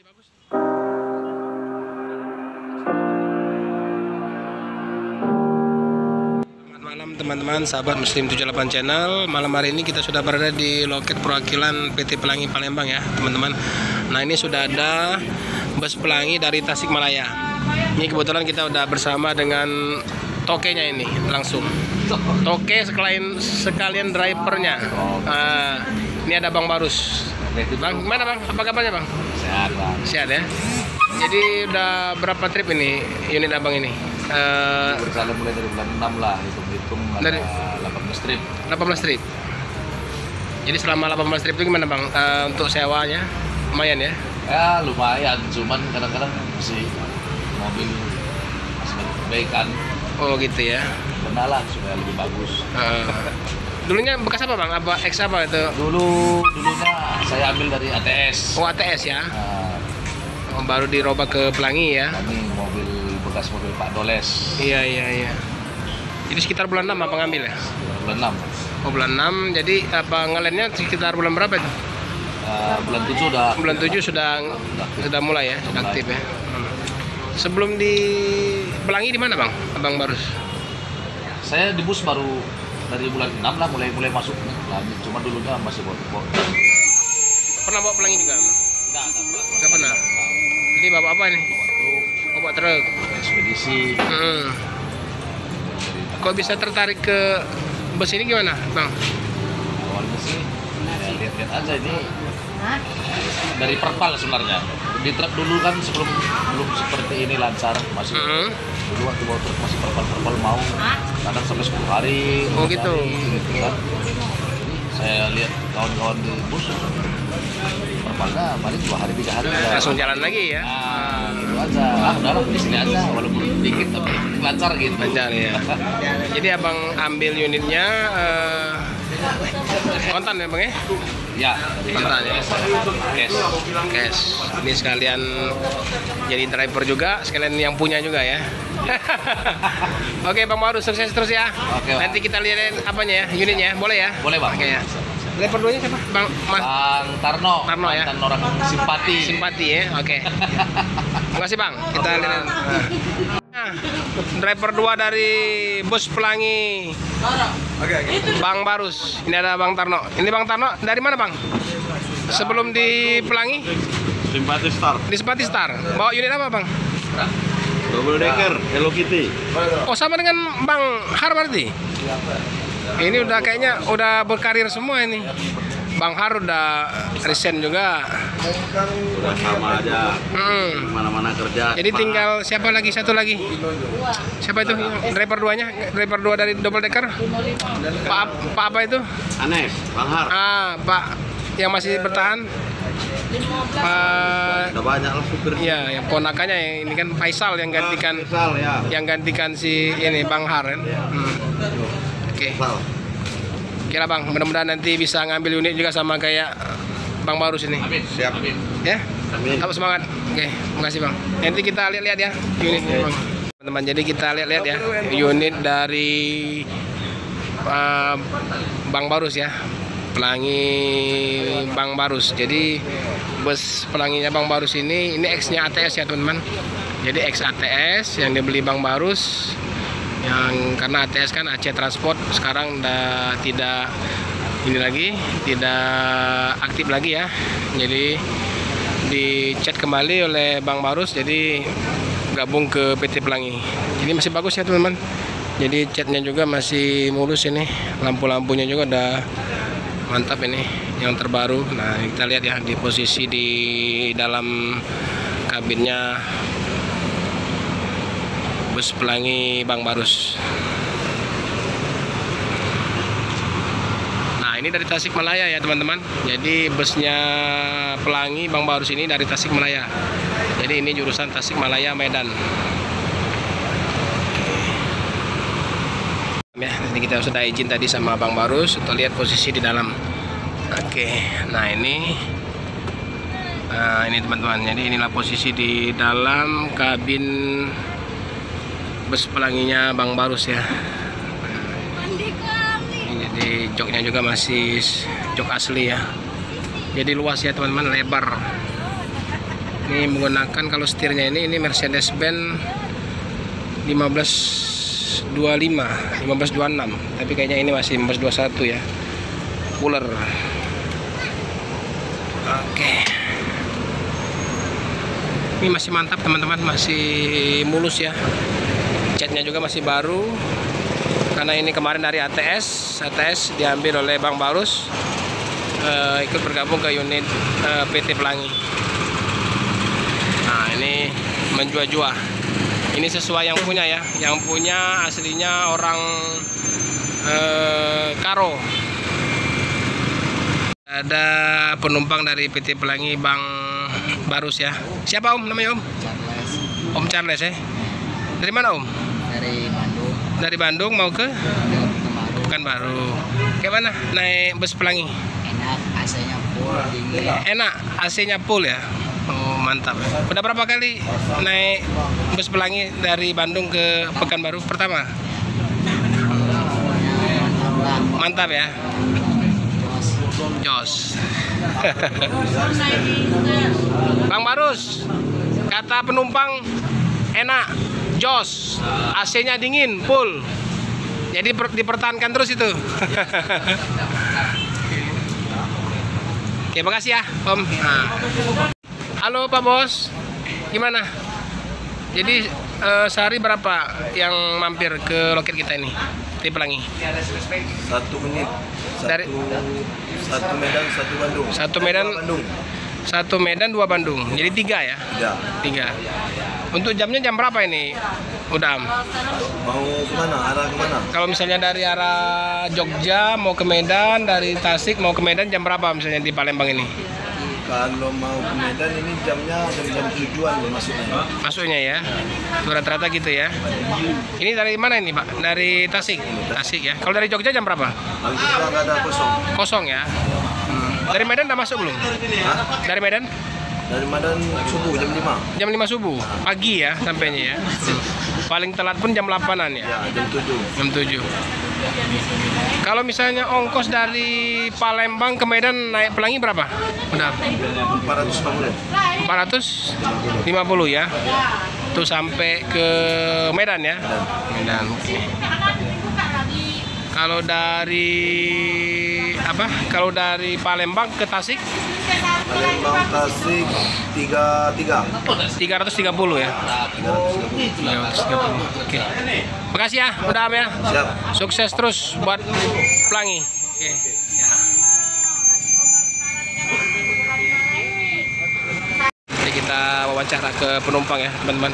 bagus. Selamat malam teman-teman, sahabat Muslim 78 Channel. Malam hari ini kita sudah berada di loket perwakilan PT Pelangi Palembang ya teman-teman. Nah, ini sudah ada bus pelangi dari Tasikmalaya. Ini kebetulan kita udah bersama dengan tokenya ini langsung. Toke sekalian drivernya. Ini ada Bang Barus. Bang, gimana Bang? Apa kabarnya Bang? Sehat Bang. Sehat ya. Jadi udah berapa trip ini unit Abang ini? Berjalan mulai dari bulan 6 lah, hitung-hitung ada 18 trip. 18 trip. Jadi selama 18 trip itu gimana Bang? Untuk sewanya lumayan ya? Ya lumayan, cuman kadang-kadang masih mobil masih banyak perbaikan. Oh gitu ya. Benar lah supaya lebih bagus. Dulunya bekas apa Bang? Apa X apa itu? Dulunya saya ambil dari ATS. Oh ATS ya? Oh, baru dirubah ke Pelangi ya? Kami bekas mobil Pak Doles. Iya. Jadi sekitar bulan 6 apa ngambil ya? Bulan 6. Oh bulan 6, jadi apa ngelennya sekitar bulan berapa itu? Bulan 7 udah. Bulan 7 sudah mulai ya, sudah aktif ya. Sebelum di Pelangi di mana Bang? Abang Barus? Saya di bus baru dari bulan 6 lah mulai masuk. Nah, cuma dulunya masih bawa. Pernah bawa Pelangi juga? Enggak pernah. Jadi bawa apa nih? Bawa truk. Ekspedisi. Kok bisa tertarik ke bus ini gimana, Bang? Awalnya sih ya, lihat-lihat aja ini dari perpal sebenarnya. Di truk dulu kan belum seperti ini lancar, masih dulu waktu bawa truk masih perpal mau kadang sampai 10 hari. Oh gitu. Gitu kan. Jadi saya lihat kawan-kawan di bus perpalnya paling 2 hari 3 hari langsung jalan lagi ya. Nah, gitu aja. Udahlah di sini aja walaupun dikit tapi lancar gitu. Lancar ya. Jadi Abang ambil unitnya kontan ya Bang ya? Ya, Kontan ya. Cash. Ini sekalian jadi driver juga, sekalian yang punya juga ya. Oke Bang Barus, sukses terus ya. Oke, Bang. Nanti kita lihat apanya ya, unitnya, boleh ya? Boleh Bang. Oke ya. Driver duanya siapa? Bang Tarno ya. Mantan orang simpati ya. Oke. Makasih Bang. Kita lihat. Nah, driver 2 dari bus Pelangi. Bang Barus. Ini ada Bang Tarno. Ini Bang Tarno dari mana Bang? Sebelum di Pelangi? Simpati Star. Di Simpati Star. Bawa unit apa Bang? Double decker Hello Kitty. Oh sama dengan Bang Har berarti? Ini udah kayaknya udah berkarir semua ini. Bang Har udah resign juga. Udah sama aja. Mana-mana kerja. Jadi tinggal siapa lagi? Satu lagi. Siapa itu? Driver 2-nya? Driver 2 dari double decker? Pak apa itu? Anes, Bang Har. Pak yang masih bertahan. Udah banyak lah supir. Iya, yang ponakannya ini kan Faisal yang gantikan. Faisal ya. Yang gantikan si ini Bang Har kan. Oke. Oke lah Bang, mudah-mudahan nanti bisa ngambil unit juga sama kayak Bang Barus ini. Amin. Siap. Ya? Amin. Tetap semangat. Oke, makasih Bang. Nanti kita lihat-lihat ya unitnya Bang. Teman-teman, jadi kita lihat-lihat ya unit dari Bang Barus ya. Pelangi Bang Barus. Jadi bus pelanginya Bang Barus ini X-nya ATS ya teman-teman. Jadi X ATS yang dibeli Bang Barus. Yang karena ATS kan Aceh Transport sekarang udah tidak ini lagi, tidak aktif lagi ya. Jadi dicat kembali oleh Bang Barus, jadi gabung ke PT Pelangi. Ini masih bagus ya teman-teman. Jadi catnya juga masih mulus ini, lampu-lampunya juga udah mantap ini, yang terbaru. Nah kita lihat ya di posisi di dalam kabinnya bus Pelangi Bang Barus. Nah ini dari Tasikmalaya ya teman-teman. Jadi busnya Pelangi Bang Barus ini dari Tasikmalaya. Jadi ini jurusan Tasikmalaya Medan. Ya, ini kita sudah izin tadi sama Bang Barus untuk lihat posisi di dalam. Oke, nah ini teman-teman. Jadi inilah posisi di dalam kabin bus Pelanginya Bang Barus ya. Jadi joknya juga masih jok asli ya. Jadi luas ya teman-teman, lebar. Ini menggunakan kalau setirnya ini Mercedes-Benz 1525, 1526. Tapi kayaknya ini masih 1521 ya. Cooler. Oke. Ini masih mantap teman-teman, masih mulus ya. Catnya juga masih baru. Karena ini kemarin dari ATS diambil oleh Bang Barus, ikut bergabung ke unit PT Pelangi. Nah ini menjua-jua. Ini sesuai yang punya ya, yang punya aslinya orang Karo. Ada penumpang dari PT Pelangi Bang Barus ya. Siapa Om namanya Om? Charles. Om Charles ya. Dari mana Om? Dari Bandung Dari Bandung mau ke ke Pekanbaru. Kayak mana naik bus Pelangi? enak, AC-nya full, dingin. Enak, AC-nya full ya. Oh mantap. Udah berapa kali naik bus Pelangi dari Bandung ke Pekanbaru? Pertama? Mantap ya. Jos. Bang Barus, kata penumpang enak, jos, AC-nya dingin, full. Jadi dipertahankan terus itu. Oke, makasih ya, Om. Nah. Halo Pak Bos, gimana? Jadi sehari berapa yang mampir ke loket kita ini di Pelangi? 1 menit. Dari- Satu Medan, 1 Bandung. Satu Medan, Bandung. 1 Medan, 2 Bandung. Jadi 3 ya? Ya. 3. Untuk jamnya jam berapa ini? Udah. Mau kemana? Arah kemana? Kalau misalnya dari arah Jogja mau ke Medan, dari Tasik mau ke Medan jam berapa misalnya di Palembang ini? Kalau mau ke Medan ini jamnya jam tujuan masuknya. Masuknya ya. Rata-rata gitu ya. Ini dari mana ini, Pak? Dari Tasik. Tasik ya. Kalau dari Jogja jam berapa? Kalau kita nggak ada kosong. Kosong ya. Dari Medan udah masuk belum? Hah? Dari Medan? Dari Medan subuh jam 5. Jam 5 subuh. Pagi ya sampainya ya. Paling telat pun jam 8-an ya. Ya, jam 7. Jam 7. Kalau misalnya ongkos dari Palembang ke Medan naik Pelangi berapa? Udah 450. 450 ya. Tuh sampai ke Medan ya. Medan. Oke. Kalau dari apa? Kalau dari Palembang ke Tasik Palembang Tasik 33. 330 ya. 330. Oke. Makasih ya, udah Am ya. Siap. Sukses terus buat Pelangi. Oke. Ya. Jadi kita wawancara ke penumpang ya, teman-teman.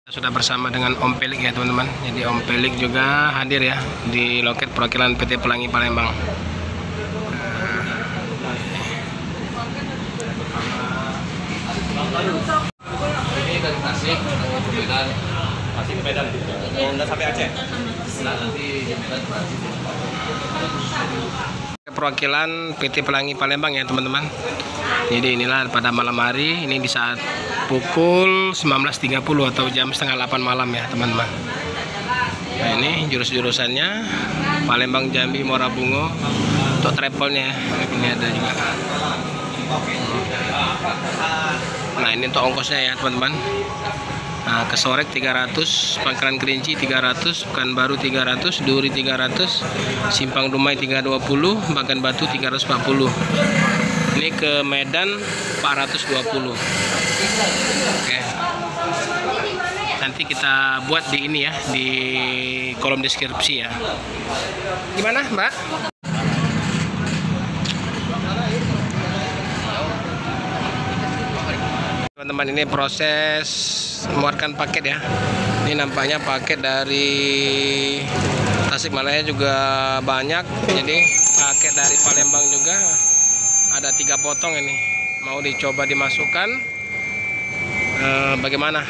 Sudah bersama dengan Om Pelik ya, teman-teman. Jadi Om Pelik juga hadir ya di loket perwakilan PT Pelangi Palembang. Ini dari Tasik ke Medan. Masih ke Medan. Oh, nggak sampai Aceh. Nah, nanti di Medan transit. Perwakilan PT Pelangi Palembang ya, teman-teman. Jadi inilah pada malam hari ini di saat pukul 19.30 atau jam setengah 8 malam ya, teman-teman. Nah, ini jurus-jurusannya Palembang, Jambi, Muara Bungo. Untuk travelnya ini ada juga. Nah, ini untuk ongkosnya ya, teman-teman. Nah, ke Sorek 300, Pangkalan Kerinci 300, Pekanbaru 300, Duri 300, Simpang Dumai 320, Bagan Batu 340. Ini ke Medan 420. Oke. Nanti kita buat di ini ya, di kolom deskripsi ya. Gimana, Mbak? Teman-teman, ini proses mengeluarkan paket ya. Ini nampaknya paket dari Tasikmalaya juga banyak. Jadi paket dari Palembang juga ada 3 potong ini. Mau dicoba dimasukkan. Bagaimana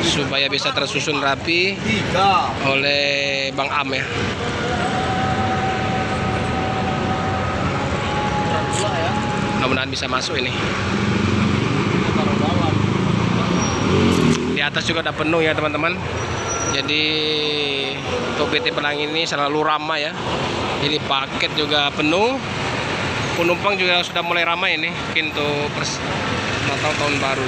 supaya bisa tersusun rapi oleh Bang Am ya. Mudah-mudahan bisa masuk ini. Di atas juga udah penuh ya, teman-teman. Jadi untuk PT Pelangi ini selalu ramai ya. Jadi paket juga penuh. penumpang juga sudah mulai ramai ini pintu Natal tahun baru.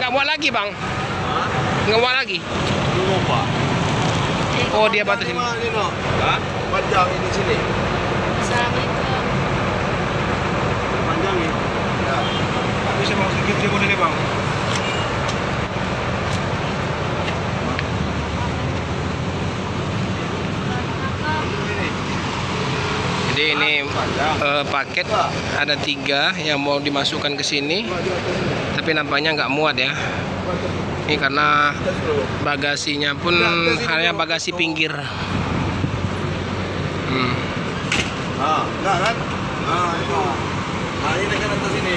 Nggak muat lagi bang? Nggak muat lagi? Belum Pak. Oh dia batas ini. Hah? Panjang ini sini. Assalamualaikum. Panjang ini. Ya. Bisa bang sedikit dia boleh bang. Jadi ini paket ada 3 yang mau dimasukkan ke sini, tapi nampaknya nggak muat ya. Ini karena bagasinya pun hanya bagasi pinggir. Enggak kan? Itu. Ini dekat atas ini.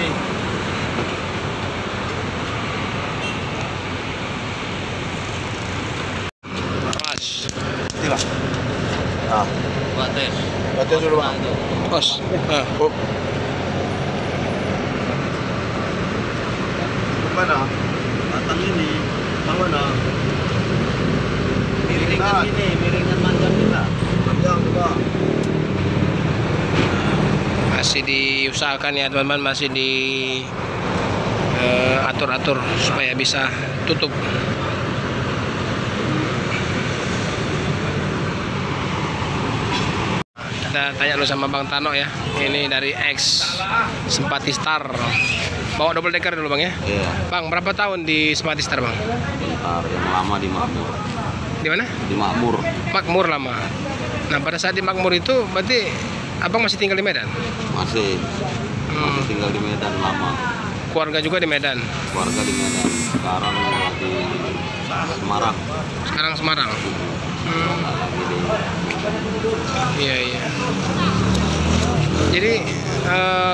Pas. Tidak. Batas. Baca dulu Bang. Pas. Oh. Mana? Batang ini. Mana? Miringan ini, miringan panjang kita. Panjang juga. Masih diusahakan ya teman-teman, masih di atur-atur supaya bisa tutup. Kita tanya dulu sama Bang Tano ya. Ini dari X Sempatistar. Bawa double decker dulu Bang ya. Iya. Bang, berapa tahun di Sempatistar Bang? Bentar, yang lama di Makmur. Di mana? Di Makmur. Makmur lama. Nah, pada saat di Makmur itu berarti Abang masih tinggal di Medan? Masih tinggal di Medan lama. Keluarga juga di Medan? Keluarga di Medan. Sekarang di Semarang. Sekarang Semarang? Iya, iya. Jadi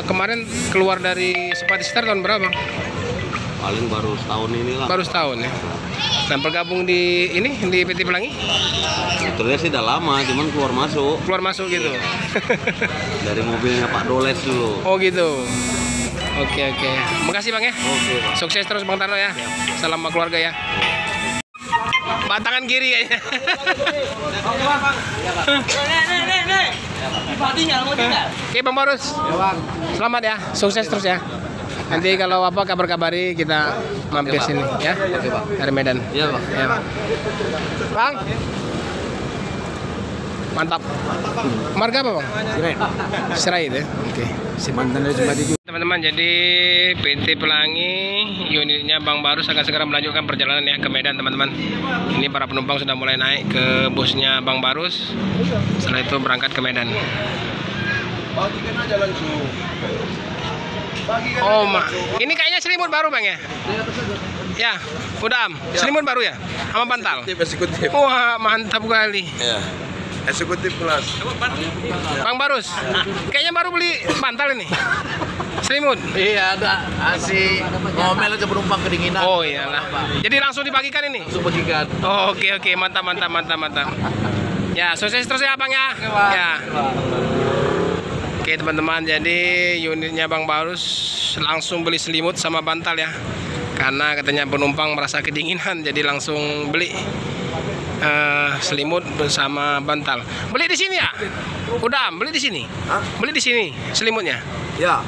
kemarin keluar dari Sempatistar tahun berapa? Paling baru setahun inilah. Baru setahun ya. Dan bergabung di ini di PT Pelangi? Sebetulnya sih udah lama, cuman keluar masuk. Keluar masuk gitu. Dari mobilnya Pak Doles dulu. Oh gitu. Oke oke. Makasih Bang ya. Oke Pak. Sukses terus Bang Tano ya. Salam sama keluarga ya. Tangan kiri kayaknya. Oke Bang Barus. Selamat ya. Sukses terus ya. Nanti kalau apa kabar-kabari kita mampir sini ya. Oke Pak. Dari Medan. Iya Pak. Ya, Bang. Bang. Mantap. Marga apa Bang? Serai itu ya. Oke. Teman-teman, jadi PT Pelangi unitnya Bang Barus akan segera melanjutkan perjalanan ya ke Medan teman-teman. Ini para penumpang sudah mulai naik ke busnya Bang Barus. Setelah itu berangkat ke Medan. Bagikan aja langsung. Oh mak, ini kayaknya selimut baru Bang ya? Ya, udah selimut baru ya? Sama bantal? Eksekutif. Wah mantap kali. Ya. Eksekutif kelas. Bang Barus, kayaknya baru beli bantal ini. Selimut. Iya ada. Asik. Ngomel aja penumpang kedinginan. Oh iyalah. Jadi langsung dibagikan ini? Langsung bagikan. Oh, oke mantap. Ya sukses terus ya Bang ya. Ya. Oke teman-teman, jadi unitnya Bang Barus langsung beli selimut sama bantal ya. Karena katanya penumpang merasa kedinginan, jadi langsung beli selimut bersama bantal. Beli di sini ya? Udah, beli di sini. Hah? Beli di sini selimutnya. Ya,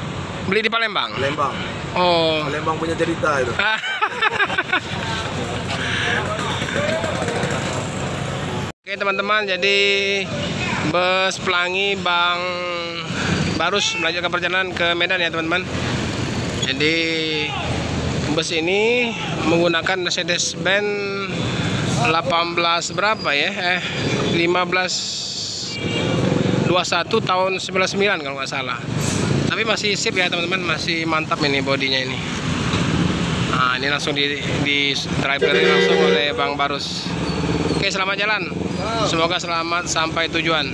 Beli di Palembang. Palembang. Oh. Palembang punya cerita itu. Oke teman-teman, jadi bus Pelangi Bang Barus melanjutkan perjalanan ke Medan ya teman-teman. Jadi bus ini menggunakan Mercedes-Benz 18 berapa ya? 1521 tahun 99 kalau nggak salah. Tapi masih sip ya teman-teman, masih mantap ini bodinya ini. Nah ini langsung di driver langsung oleh Bang Barus. Oke selamat jalan. Semoga selamat sampai tujuan.